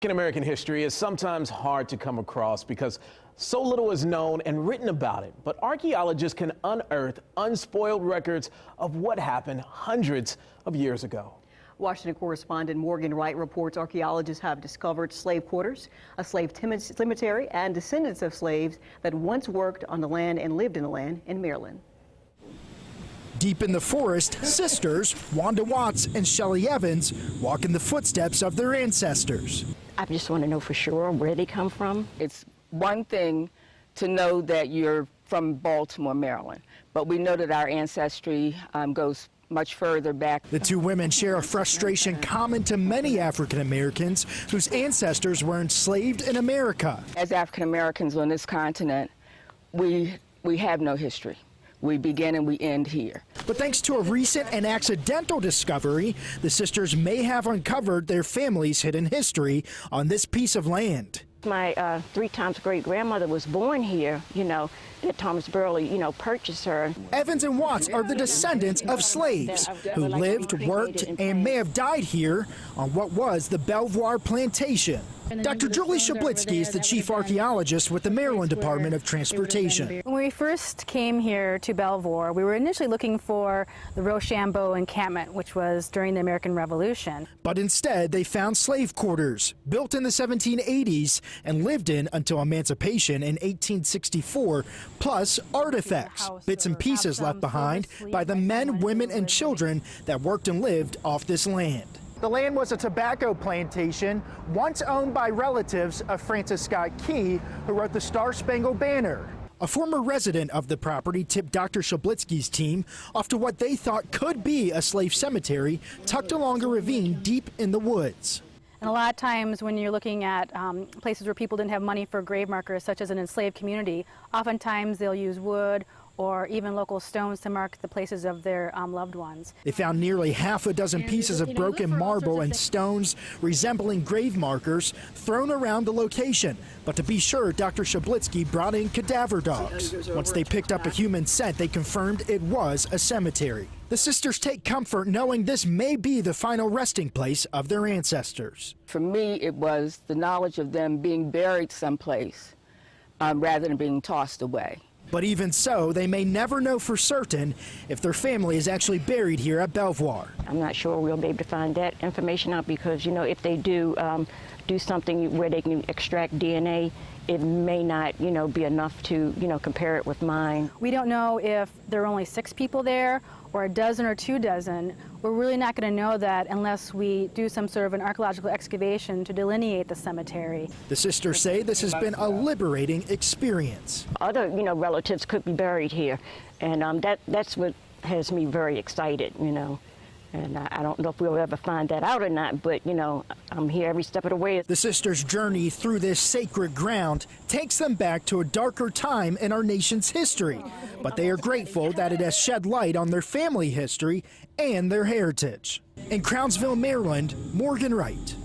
American history is sometimes hard to come across because so little is known and written about it. But archaeologists can unearth unspoiled records of what happened hundreds of years ago. Washington correspondent Morgan Wright reports archaeologists have discovered slave quarters, a slave cemetery, and descendants of slaves that once worked on the land and lived in the land in Maryland. Deep in the forest, sisters Wanda Watts and Shelley Evans walk in the footsteps of their ancestors. I just want to know for sure where they come from. It's one thing to know that you're from Baltimore, Maryland, but we know that our ancestry goes much further back. The two women share a frustration common to many African Americans whose ancestors were enslaved in America. As African Americans on this continent, we have no history. We begin and we end here. But thanks to a recent and accidental discovery, the sisters may have uncovered their family's hidden history on this piece of land. My three times great-grandmother was born here, that Thomas Burley, purchased her. Evans and Watts are the descendants of slaves who lived, worked, and may have died here on what was the Belvoir plantation. Dr. Julie Shablitsky is the chief archaeologist with the Maryland Department of Transportation. When we first came here to Belvoir, we were initially looking for the Rochambeau encampment, which was during the American Revolution. But instead, they found slave quarters built in the 1780s and lived in until emancipation in 1864, plus artifacts, bits and pieces left behind by the men, women, and children that worked and lived off this land. The land was a tobacco plantation once owned by relatives of Francis Scott Key, who wrote the Star-Spangled Banner. A former resident of the property tipped Dr. Shablitsky's team off to what they thought could be a slave cemetery tucked along a ravine deep in the woods. And a lot of times when you're looking at places where people didn't have money for grave markers, such as an enslaved community, oftentimes they'll use wood or even local stones to mark the places of their loved ones. They found nearly half a dozen pieces of broken marble and stones resembling grave markers thrown around the location. But to be sure, Dr. Shablitsky brought in cadaver dogs. Once they picked up a human scent, they confirmed it was a cemetery. The sisters take comfort knowing this may be the final resting place of their ancestors. For me, it was the knowledge of them being buried someplace rather than being tossed away. But even so, they may never know for certain if their family is actually buried here at Belvoir. I'm not sure we'll be able to find that information out because, if they do something where they can extract DNA, it may not, be enough to, compare it with mine. We don't know if there are only 6 people there or a dozen or 2 dozen. We're really not going to know that unless we do some sort of an archaeological excavation to delineate the cemetery. The sisters say this has been a liberating experience. Other, relatives could be buried here, and that's what has me very excited, And I don't know if we'll ever find that out or not, but, I'm here every step of the way. The sisters' journey through this sacred ground takes them back to a darker time in our nation's history. But they are grateful that it has shed light on their family history and their heritage. In Crownsville, Maryland, Morgan Wright.